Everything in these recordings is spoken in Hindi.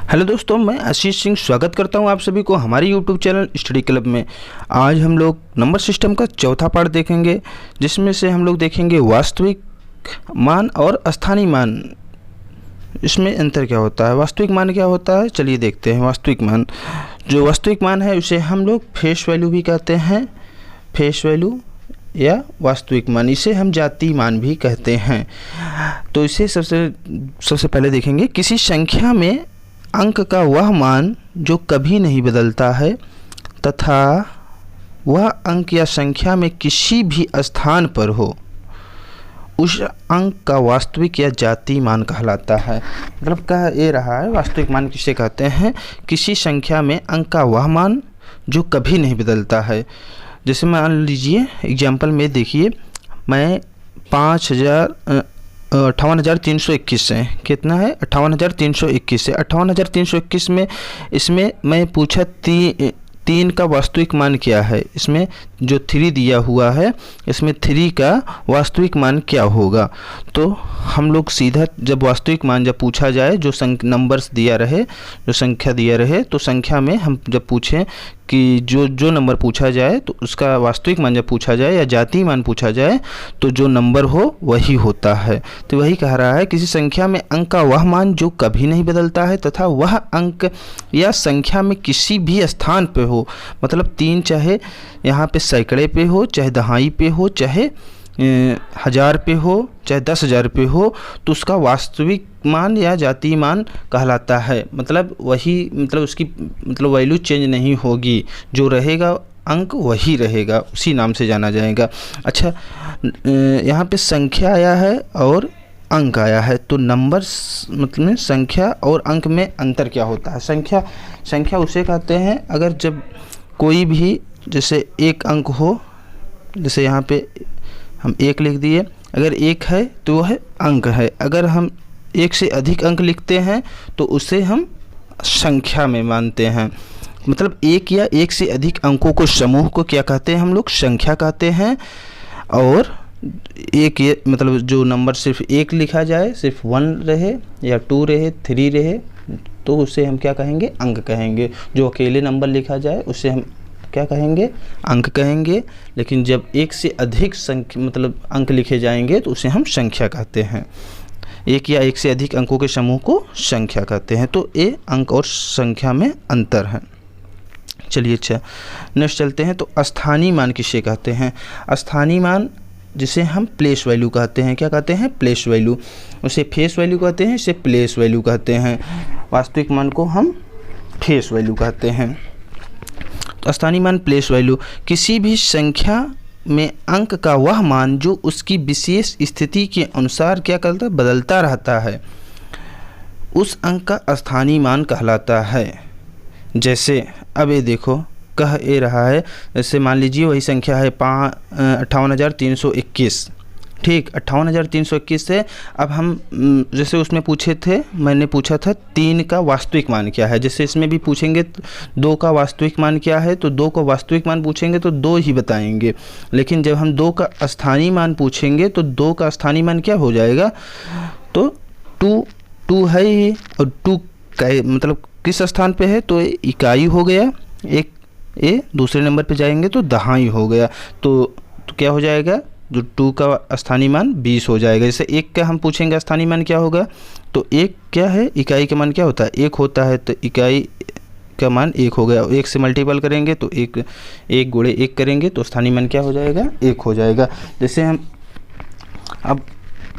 हेलो दोस्तों, मैं आशीष सिंह स्वागत करता हूं आप सभी को हमारे यूट्यूब चैनल स्टडी क्लब में। आज हम लोग नंबर सिस्टम का चौथा पार्ट देखेंगे, जिसमें से हम लोग देखेंगे वास्तविक मान और स्थानीय मान। इसमें अंतर क्या होता है, वास्तविक मान क्या होता है, चलिए देखते हैं। वास्तविक मान, जो वास्तविक मान है उसे हम लोग फेस वैल्यू भी कहते हैं, फेस वैल्यू या वास्तविक मान। इसे हम जातीय मान भी कहते हैं। तो इसे सबसे पहले देखेंगे। किसी संख्या में अंक का वह मान जो कभी नहीं बदलता है तथा वह अंक या संख्या में किसी भी स्थान पर हो, उस अंक का वास्तविक या जातीय मान कहलाता है। मतलब कह ये रहा है वास्तविक मान किसे कहते हैं, किसी संख्या में अंक का वह मान जो कभी नहीं बदलता है। जैसे मान लीजिए एग्जाम्पल में देखिए, मैं 58,321 है, कितना है 58,321 है। 58,321 में इसमें मैं पूछा तीन का वास्तविक मान क्या है। इसमें जो 3 दिया हुआ है, इसमें 3 का वास्तविक मान क्या होगा। तो हम लोग सीधा जब वास्तविक मान जब पूछा जाए, जो नंबर्स दिया रहे, जो संख्या दिया रहे, तो संख्या में हम जब पूछें कि जो नंबर पूछा जाए तो उसका वास्तविक मान जब पूछा जाए या जातीय मान पूछा जाए तो जो नंबर हो वही होता है। तो वही कह रहा है, किसी संख्या में अंक का वह मान जो कभी नहीं बदलता है तथा वह अंक या संख्या में किसी भी स्थान पे हो। मतलब 3 चाहे यहाँ पे सैकड़े पे हो, चाहे दहाई पे हो, चाहे 1000 पे हो, चाहे 10,000 पे हो, तो उसका वास्तविक मान या जातीय मान कहलाता है। मतलब वही, मतलब उसकी मतलब वैल्यू चेंज नहीं होगी, जो रहेगा अंक वही रहेगा, उसी नाम से जाना जाएगा। अच्छा, यहाँ पे संख्या आया है और अंक आया है, तो नंबर मतलब संख्या और अंक में अंतर क्या होता है। संख्या उसे कहते हैं अगर जब कोई भी, जैसे एक अंक हो, जैसे यहाँ पे हम 1 लिख दिए, अगर 1 है तो वह अंक है। अगर हम 1 से अधिक अंक लिखते हैं तो उसे हम संख्या में मानते हैं। मतलब 1 या 1 से अधिक अंकों को समूह को क्या कहते हैं, हम लोग संख्या कहते हैं। और एक ये मतलब जो नंबर सिर्फ 1 लिखा जाए, सिर्फ 1 रहे या 2 रहे, 3 रहे, तो उसे हम क्या कहेंगे, अंक कहेंगे। जो अकेले नंबर लिखा जाए उसे हम क्या कहेंगे, अंक कहेंगे। लेकिन जब 1 से अधिक संख्या मतलब अंक लिखे जाएंगे तो उसे हम संख्या कहते हैं। 1 या 1 से अधिक अंकों के समूह को संख्या कहते हैं। तो ये अंक और संख्या में अंतर है। चलिए अच्छा, नेक्स्ट चलते हैं। तो स्थानीय मान किसे कहते हैं। स्थानीय मान जिसे हम प्लेस वैल्यू कहते हैं। क्या कहते हैं, प्लेस वैल्यू। उसे फेस वैल्यू कहते हैं, इसे प्लेस वैल्यू कहते हैं। वास्तविक मान को हम फेस वैल्यू कहते हैं। स्थानीय मान प्लेस वैल्यू, किसी भी संख्या में अंक का वह मान जो उसकी विशेष स्थिति के अनुसार क्या करता है, बदलता रहता है, उस अंक का स्थानीय मान कहलाता है। जैसे अब ये देखो, कह ये रहा है, जैसे मान लीजिए वही संख्या है 58,321, ठीक, 58,321 से अब हम जैसे उसमें पूछे थे, मैंने पूछा था 3 का वास्तविक मान क्या है। जैसे इसमें भी पूछेंगे 2 का वास्तविक मान क्या है, तो 2 का वास्तविक मान पूछेंगे तो 2 ही बताएंगे। लेकिन जब हम 2 का स्थानीय मान पूछेंगे तो 2 का स्थानीय मान क्या हो जाएगा, तो 2 है ही, और 2 का मतलब किस स्थान पे है, तो इकाई हो गया। एक ये दूसरे नंबर पे जाएंगे तो दहाई हो गया। तो क्या हो जाएगा, जो 2 का स्थानीय मान 20 हो जाएगा। जैसे 1 का हम पूछेंगे स्थानीय मान क्या होगा, तो 1 क्या है, इकाई का मान क्या होता है, 1 होता है, तो इकाई का मान 1 हो गया। 1 से मल्टीपल करेंगे तो 1 गुणे 1 करेंगे तो स्थानीय मान क्या हो जाएगा, 1 हो जाएगा। जैसे हम अब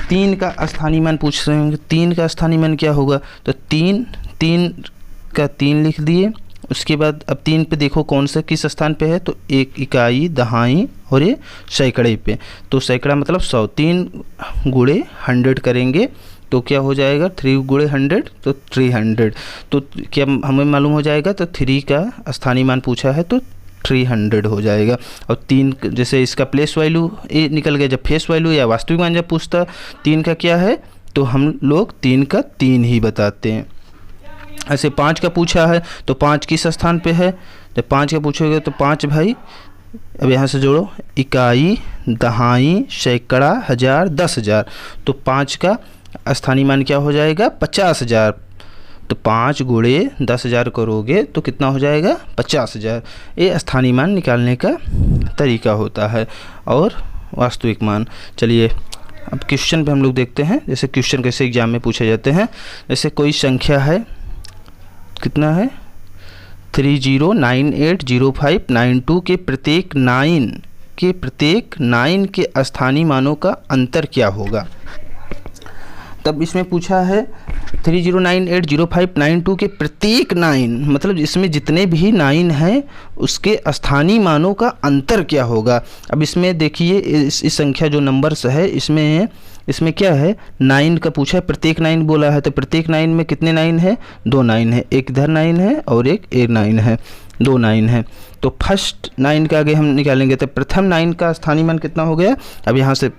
3 का स्थानीय मान पूछ रहे होंगे, 3 का स्थानीय मान क्या होगा, तो 3 का 3 लिख दिए। उसके बाद अब 3 पे देखो कौन सा किस स्थान पे है, तो 1 इकाई, दहाई और ये सैकड़े पे। तो सैकड़ा मतलब 100, 3 गुणे 100 करेंगे तो क्या हो जाएगा, 3 गुणे 100 तो 300। तो क्या हमें मालूम हो जाएगा, तो 3 का स्थानीय मान पूछा है तो 300 हो जाएगा। और 3 जैसे इसका प्लेस वैल्यू ये निकल गया। जब फेस वैल्यू या वास्तविक मान जब पूछता 3 का क्या है, तो हम लोग 3 का 3 ही बताते हैं। ऐसे 5 का पूछा है तो 5 किस स्थान पे है, जब 5 का पूछोगे तो 5 भाई, अब यहाँ से जोड़ो, इकाई, दहाई, सैकड़ा, 1000, 10,000, तो 5 का स्थानीय मान क्या हो जाएगा, 50,000। तो 5 गुणे 10,000 करोगे तो कितना हो जाएगा 50,000। ये स्थानीय मान निकालने का तरीका होता है और वास्तविक मान। चलिए अब क्वेश्चन पे हम लोग देखते हैं, जैसे क्वेश्चन कैसे एग्जाम में पूछे जाते हैं। जैसे कोई संख्या है, कितना है 30980592 के प्रत्येक 9 के स्थानीय मानों का अंतर क्या होगा। तब इसमें पूछा है 30980592 के प्रत्येक 9, मतलब इसमें जितने भी 9 हैं उसके स्थानीय मानों का अंतर क्या होगा। अब इसमें देखिए इस संख्या जो नंबर्स है इसमें क्या है 9 का पूछा है, प्रत्येक 9 बोला है, तो प्रत्येक 9 में कितने 9 है 2 9 है, एक इधर 9 है और एक 9 है, 2 9 है। तो फर्स्ट 9 का आगे हम निकालेंगे तो प्रथम 9 का स्थानीय मान कितना हो गया। अब यहाँ से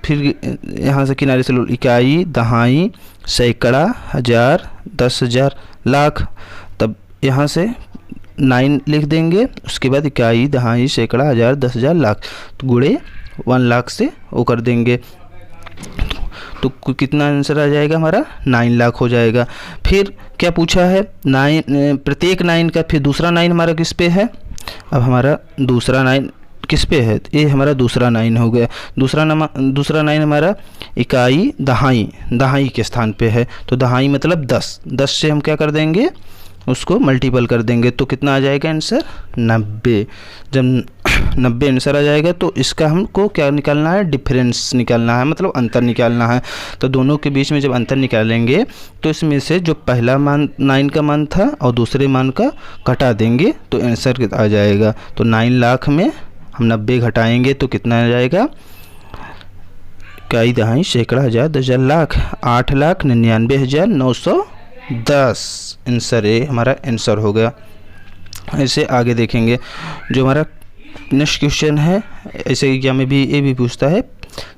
किनारे से इकाई, दहाई, सैकड़ा, हजार, 10,000, लाख। तब यहाँ से 9 लिख देंगे, उसके बाद इकाई, दहाई, सैकड़ा, हजार, 10,000, लाख, तो गुणे 1 लाख से वो कर देंगे तो कितना आंसर आ जाएगा हमारा 9 लाख हो जाएगा। फिर क्या पूछा है 9 प्रत्येक 9 का, फिर दूसरा 9 हमारा किस पे है। अब हमारा दूसरा 9 किस पे है, ये हमारा दूसरा 9 हो गया। दूसरा 9 हमारा इकाई, दहाई के स्थान पे है, तो दहाई मतलब 10 से हम क्या कर देंगे उसको मल्टीपल कर देंगे, तो कितना आ जाएगा आंसर 90। जब 90 आंसर आ जाएगा तो इसका हमको क्या निकालना है, डिफरेंस निकालना है, मतलब अंतर निकालना है। तो दोनों के बीच में जब अंतर निकालेंगे तो इसमें से जो पहला मान 9 का मान था और दूसरे मान का घटा देंगे तो आंसर आ जाएगा। तो 9 लाख में हम 90 घटाएंगे तो कितना आ जाएगा, इकाई, दहाई, सैकड़ा, हजार, 10,000, लाख, 8,99,910 आंसर है हमारा, आंसर हो गया। ऐसे आगे देखेंगे जो हमारा नेक्स्ट क्वेश्चन है, ऐसे एग्जाम में भी ये भी पूछता है।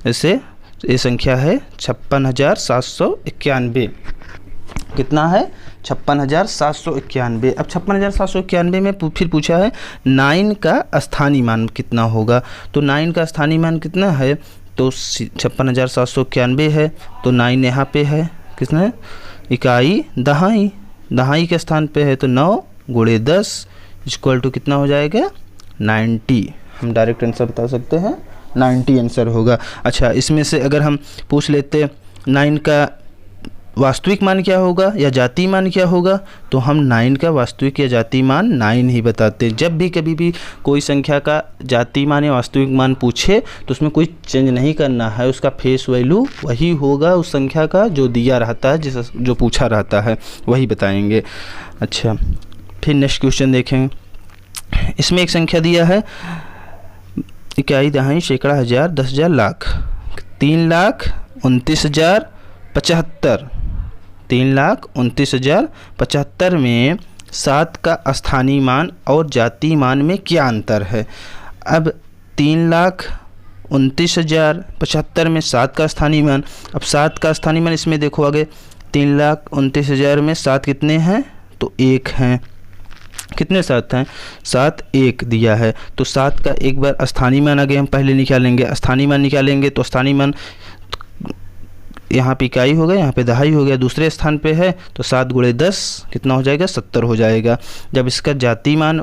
जैसे ये संख्या है 56,791, कितना है 56,791। अब 56,791 में फिर पूछा है 9 का स्थानीय मान कितना होगा। तो 9 का स्थानीय मान कितना है, तो 56,791 है, तो 9 यहाँ पे है, कितना इकाई, दहाई के स्थान पे है, तो 9 गुणे 10 इक्वल टू कितना हो जाएगा 90। हम डायरेक्ट आंसर बता सकते हैं 90 आंसर होगा। अच्छा, इसमें से अगर हम पूछ लेते 9 का वास्तविक मान क्या होगा या जातीय मान क्या होगा, तो हम 9 का वास्तविक या जातीय मान 9 ही बताते हैं। जब भी कभी भी कोई संख्या का जातीय मान या वास्तविक मान पूछे तो उसमें कोई चेंज नहीं करना है, उसका फेस वैल्यू वही होगा उस संख्या का जो दिया रहता है, जो पूछा रहता है वही बताएंगे। अच्छा, फिर नेक्स्ट क्वेश्चन देखें। इसमें एक संख्या दिया है इकाई, दहाई, सैकड़ा, हजार, 10,000, लाख, 3,29,075, 3,29,075 में 7 का स्थानीय मान और जातीय मान में क्या अंतर है। अब 3,29,075 में 7 का स्थानीय मान, अब 7 का स्थानीय मान इसमें देखो आगे 3,29,000 में 7 कितने हैं, तो 1 हैं, कितने 7 हैं, 7 1 दिया है, तो 7 का एक बार स्थानीय मान आगे हम पहले निकालेंगे। स्थानीय मान निकालेंगे तो स्थानीय मान यहाँ पे इकाई हो गया, यहाँ पे दहाई हो गया, दूसरे स्थान पे है, तो 7 गुणे 10 कितना हो जाएगा 70 हो जाएगा। जब इसका जातीय मान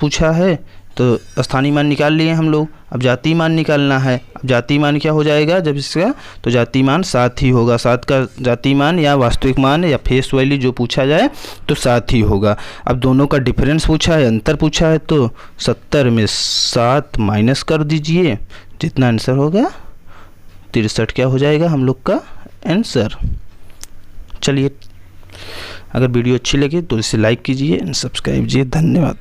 पूछा है तो स्थानीय मान निकाल लिए हम लोग, अब जातीय मान निकालना है। अब जातीय मान क्या हो जाएगा जब इसका, तो जातीय मान 7 ही होगा। 7 का जातीय मान या वास्तविक मान या फेस वैल्यू जो पूछा जाए तो 7 ही होगा। अब दोनों का डिफरेंस पूछा है, अंतर पूछा है, तो 70 में 7 माइनस कर दीजिए, जितना आंसर होगा 63 क्या हो जाएगा हम लोग का आंसर। चलिए, अगर वीडियो अच्छी लगे तो इसे लाइक कीजिए, सब्सक्राइब कीजिए। धन्यवाद।